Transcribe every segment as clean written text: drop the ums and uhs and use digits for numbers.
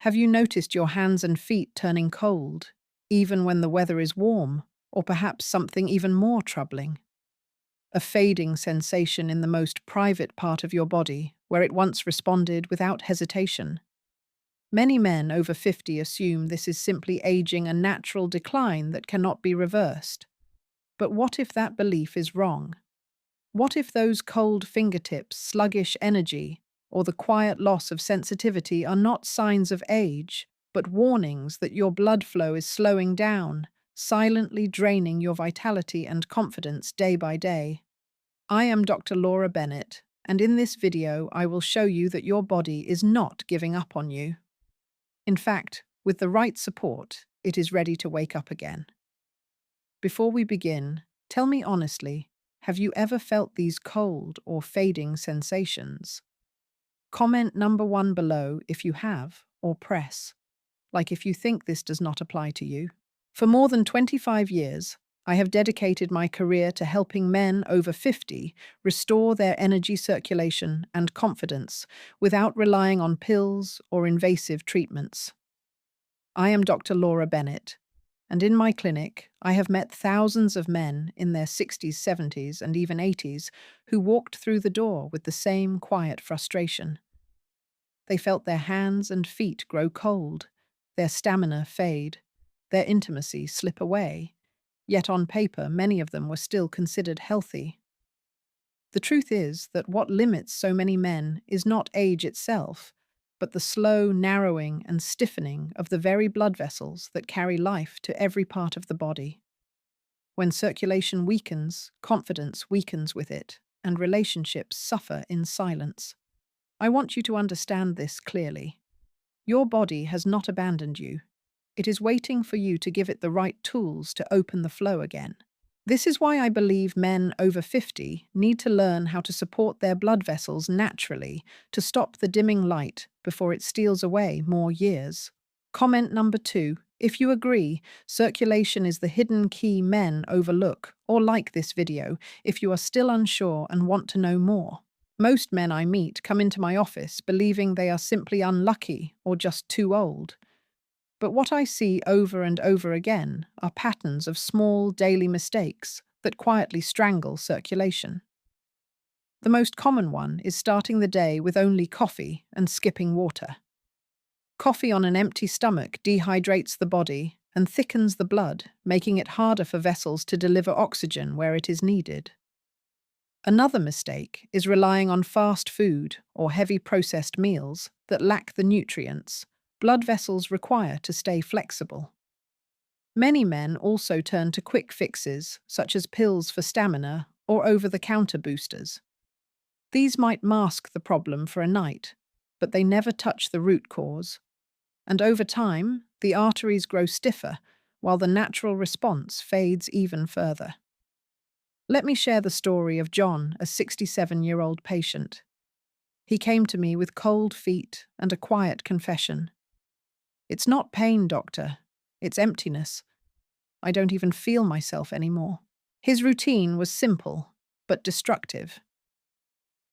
Have you noticed your hands and feet turning cold, even when the weather is warm, or perhaps something even more troubling? A fading sensation in the most private part of your body, where it once responded without hesitation. Many men over 50 assume this is simply aging, a natural decline that cannot be reversed. But what if that belief is wrong? What if those cold fingertips, sluggish energy, or the quiet loss of sensitivity are not signs of age, but warnings that your blood flow is slowing down, silently draining your vitality and confidence day by day? I am Dr. Laura Bennett, and in this video I will show you that your body is not giving up on you. In fact, with the right support, it is ready to wake up again. Before we begin, tell me honestly, have you ever felt these cold or fading sensations? Comment number 1 below if you have, or press, like if you think this does not apply to you. For more than 25 years, I have dedicated my career to helping men over 50 restore their energy circulation and confidence without relying on pills or invasive treatments. I am Dr. Laura Bennett, and in my clinic, I have met thousands of men in their 60s, 70s, and even 80s who walked through the door with the same quiet frustration. They felt their hands and feet grow cold, their stamina fade, their intimacy slip away, yet on paper many of them were still considered healthy. The truth is that what limits so many men is not age itself, but the slow narrowing and stiffening of the very blood vessels that carry life to every part of the body. When circulation weakens, confidence weakens with it, and relationships suffer in silence. I want you to understand this clearly. Your body has not abandoned you. It is waiting for you to give it the right tools to open the flow again. This is why I believe men over 50 need to learn how to support their blood vessels naturally to stop the dimming light before it steals away more years. Comment number 2. If you agree, circulation is the hidden key men overlook, or like this video if you are still unsure and want to know more. Most men I meet come into my office believing they are simply unlucky or just too old. But what I see over and over again are patterns of small daily mistakes that quietly strangle circulation. The most common one is starting the day with only coffee and skipping water. Coffee on an empty stomach dehydrates the body and thickens the blood, making it harder for vessels to deliver oxygen where it is needed. Another mistake is relying on fast food or heavy processed meals that lack the nutrients blood vessels require to stay flexible. Many men also turn to quick fixes, such as pills for stamina or over-the-counter boosters. These might mask the problem for a night, but they never touch the root cause. And over time, the arteries grow stiffer, while the natural response fades even further. Let me share the story of John, a 67-year-old patient. He came to me with cold feet and a quiet confession. "It's not pain, doctor. It's emptiness. I don't even feel myself anymore." His routine was simple, but destructive.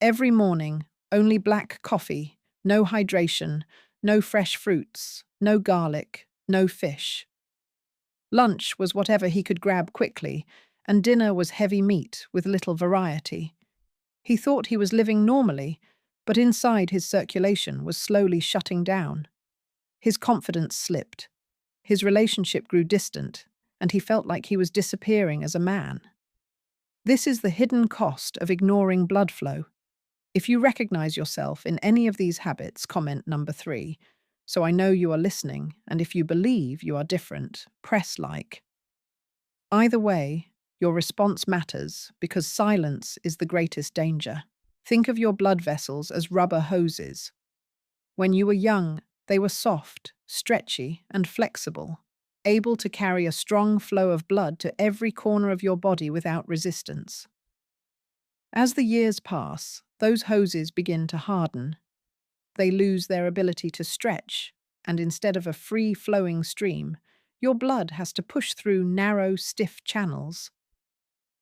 Every morning, only black coffee, no hydration, no fresh fruits, no garlic, no fish. Lunch was whatever he could grab quickly, and dinner was heavy meat with little variety. He thought he was living normally, but inside his circulation was slowly shutting down. His confidence slipped. His relationship grew distant, and he felt like he was disappearing as a man. This is the hidden cost of ignoring blood flow. If you recognize yourself in any of these habits, comment number 3. So I know you are listening, and if you believe you are different, press like. Either way, your response matters because silence is the greatest danger. Think of your blood vessels as rubber hoses. When you were young, they were soft, stretchy, and flexible, able to carry a strong flow of blood to every corner of your body without resistance. As the years pass, those hoses begin to harden. They lose their ability to stretch, and instead of a free-flowing stream, your blood has to push through narrow, stiff channels.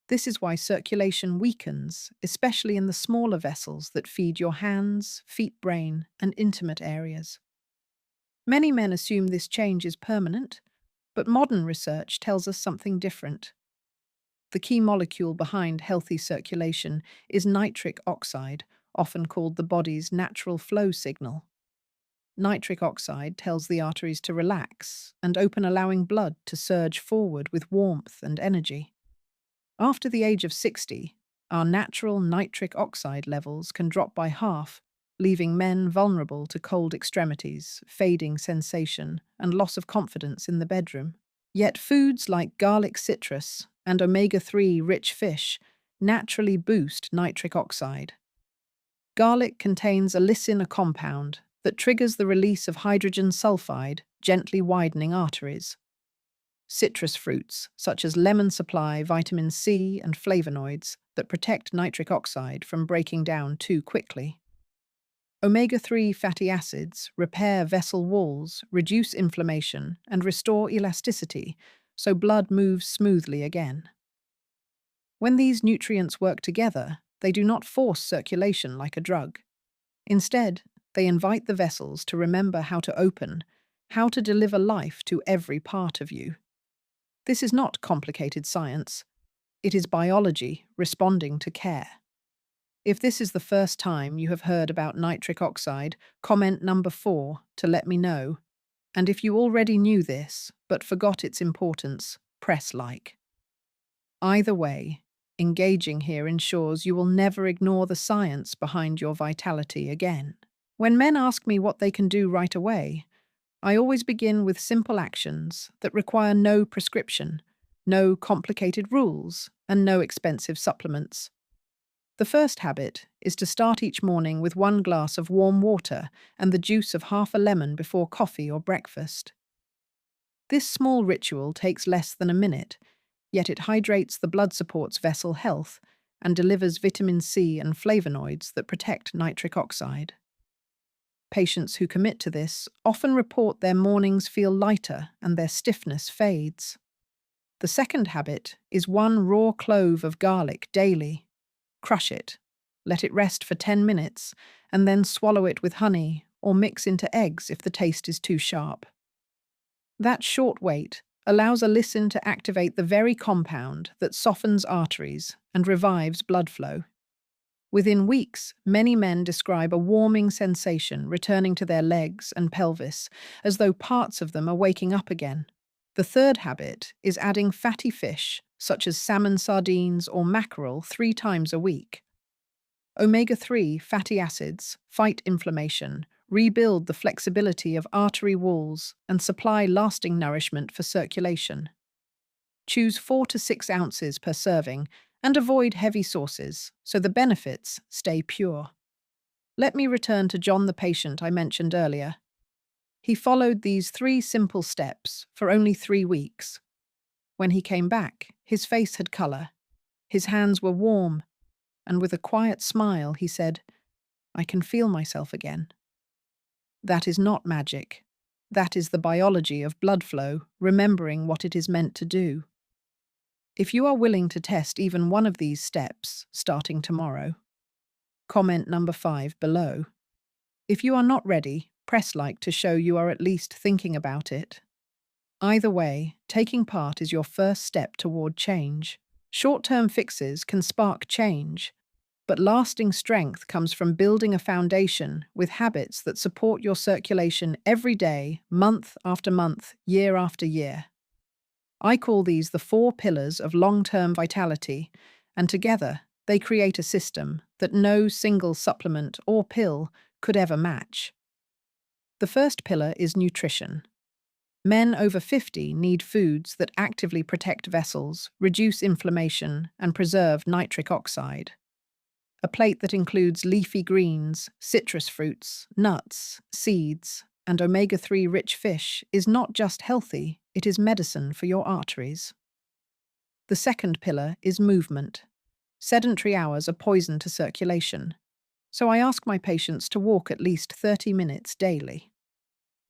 This is why circulation weakens, especially in the smaller vessels that feed your hands, feet, brain, and intimate areas. Many men assume this change is permanent, but modern research tells us something different. The key molecule behind healthy circulation is nitric oxide, often called the body's natural flow signal. Nitric oxide tells the arteries to relax and open, allowing blood to surge forward with warmth and energy. After the age of 60, our natural nitric oxide levels can drop by half, leaving men vulnerable to cold extremities, fading sensation, and loss of confidence in the bedroom. Yet foods like garlic citrus and omega-3 rich fish naturally boost nitric oxide. Garlic contains a lysine, a compound that triggers the release of hydrogen sulfide, gently widening arteries. Citrus fruits, such as lemon, supply vitamin C and flavonoids that protect nitric oxide from breaking down too quickly. Omega-3 fatty acids repair vessel walls, reduce inflammation, and restore elasticity, so blood moves smoothly again. When these nutrients work together, they do not force circulation like a drug. Instead, they invite the vessels to remember how to open, how to deliver life to every part of you. This is not complicated science. It is biology responding to care. If this is the first time you have heard about nitric oxide, comment number 4 to let me know. And if you already knew this, but forgot its importance, press like. Either way, engaging here ensures you will never ignore the science behind your vitality again. When men ask me what they can do right away, I always begin with simple actions that require no prescription, no complicated rules, and no expensive supplements. The first habit is to start each morning with 1 glass of warm water and the juice of half a lemon before coffee or breakfast. This small ritual takes less than a minute, yet it hydrates the blood, supports vessel health, and delivers vitamin C and flavonoids that protect nitric oxide. Patients who commit to this often report their mornings feel lighter and their stiffness fades. The second habit is 1 raw clove of garlic daily. Crush it, let it rest for 10 minutes, and then swallow it with honey or mix into eggs if the taste is too sharp. That short wait allows a lysine to activate the very compound that softens arteries and revives blood flow. Within weeks, many men describe a warming sensation returning to their legs and pelvis, as though parts of them are waking up again. The third habit is adding fatty fish, such as salmon, sardines, or mackerel, 3 times a week. Omega-3 fatty acids fight inflammation, rebuild the flexibility of artery walls, and supply lasting nourishment for circulation. Choose 4 to 6 ounces per serving and avoid heavy sauces so the benefits stay pure. Let me return to John, the patient I mentioned earlier. He followed these 3 simple steps for only 3 weeks. When he came back, his face had color, his hands were warm, and with a quiet smile he said, "I can feel myself again." That is not magic. That is the biology of blood flow, remembering what it is meant to do. If you are willing to test even one of these steps, starting tomorrow, comment number 5 below. If you are not ready, press like to show you are at least thinking about it. Either way, taking part is your first step toward change. Short-term fixes can spark change, but lasting strength comes from building a foundation with habits that support your circulation every day, month after month, year after year. I call these the 4 pillars of long-term vitality, and together they create a system that no single supplement or pill could ever match. The first pillar is nutrition. Men over 50 need foods that actively protect vessels, reduce inflammation, and preserve nitric oxide. A plate that includes leafy greens, citrus fruits, nuts, seeds, and omega-3 rich fish is not just healthy, it is medicine for your arteries. The second pillar is movement. Sedentary hours are poison to circulation, so I ask my patients to walk at least 30 minutes daily.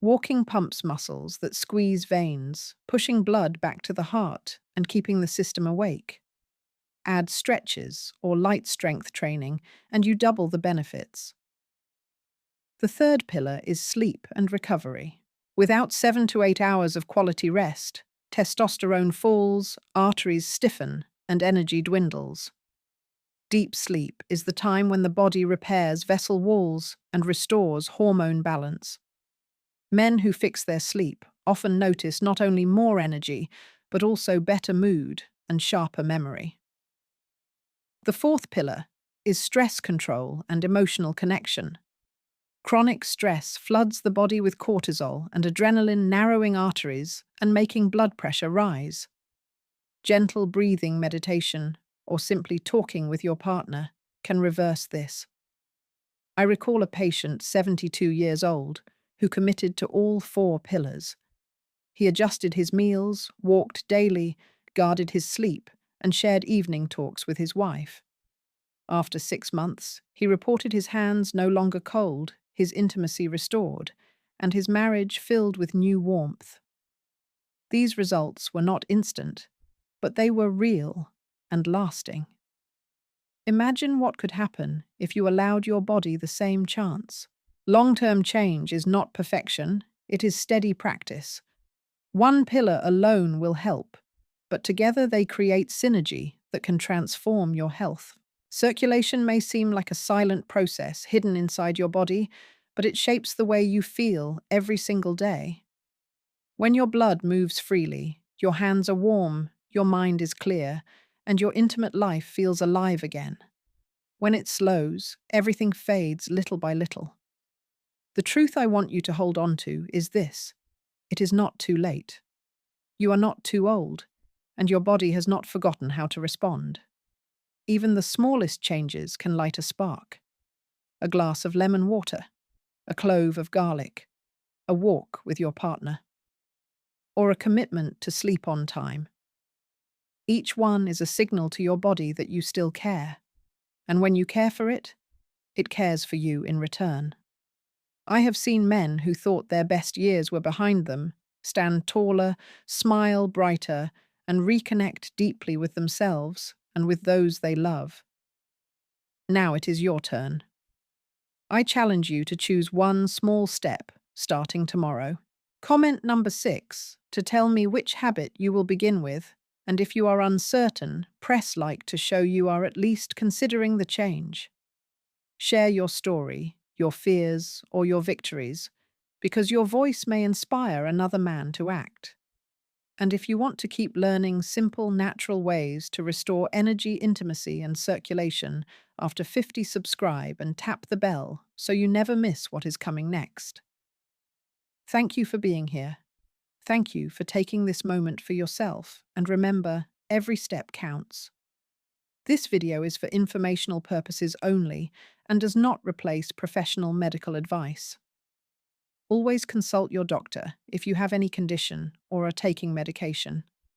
Walking pumps muscles that squeeze veins, pushing blood back to the heart and keeping the system awake. Add stretches or light strength training, and you double the benefits. The third pillar is sleep and recovery. Without 7 to 8 hours of quality rest, testosterone falls, arteries stiffen, and energy dwindles. Deep sleep is the time when the body repairs vessel walls and restores hormone balance. Men who fix their sleep often notice not only more energy, but also better mood and sharper memory. The fourth pillar is stress control and emotional connection. Chronic stress floods the body with cortisol and adrenaline, narrowing arteries and making blood pressure rise. Gentle breathing meditation or simply talking with your partner can reverse this. I recall a patient 72 years old who committed to all four pillars. He adjusted his meals, walked daily, guarded his sleep, and shared evening talks with his wife. After 6 months, he reported his hands no longer cold, his intimacy restored, and his marriage filled with new warmth. These results were not instant, but they were real and lasting. Imagine what could happen if you allowed your body the same chance. Long-term change is not perfection, it is steady practice. One pillar alone will help, but together they create synergy that can transform your health. Circulation may seem like a silent process hidden inside your body, but it shapes the way you feel every single day. When your blood moves freely, your hands are warm, your mind is clear, and your intimate life feels alive again. When it slows, everything fades little by little. The truth I want you to hold on to is this: it is not too late. You are not too old, and your body has not forgotten how to respond. Even the smallest changes can light a spark. A glass of lemon water, a clove of garlic, a walk with your partner, or a commitment to sleep on time. Each one is a signal to your body that you still care, and when you care for it, it cares for you in return. I have seen men who thought their best years were behind them stand taller, smile brighter, and reconnect deeply with themselves and with those they love. Now it is your turn. I challenge you to choose one small step, starting tomorrow. Comment number 6 to tell me which habit you will begin with, and if you are uncertain, press like to show you are at least considering the change. Share your story, your fears, or your victories, because your voice may inspire another man to act. And if you want to keep learning simple, natural ways to restore energy, intimacy, and circulation, after 50, subscribe and tap the bell so you never miss what is coming next. Thank you for being here. Thank you for taking this moment for yourself, and remember, every step counts. This video is for informational purposes only and does not replace professional medical advice. Always consult your doctor if you have any condition or are taking medication.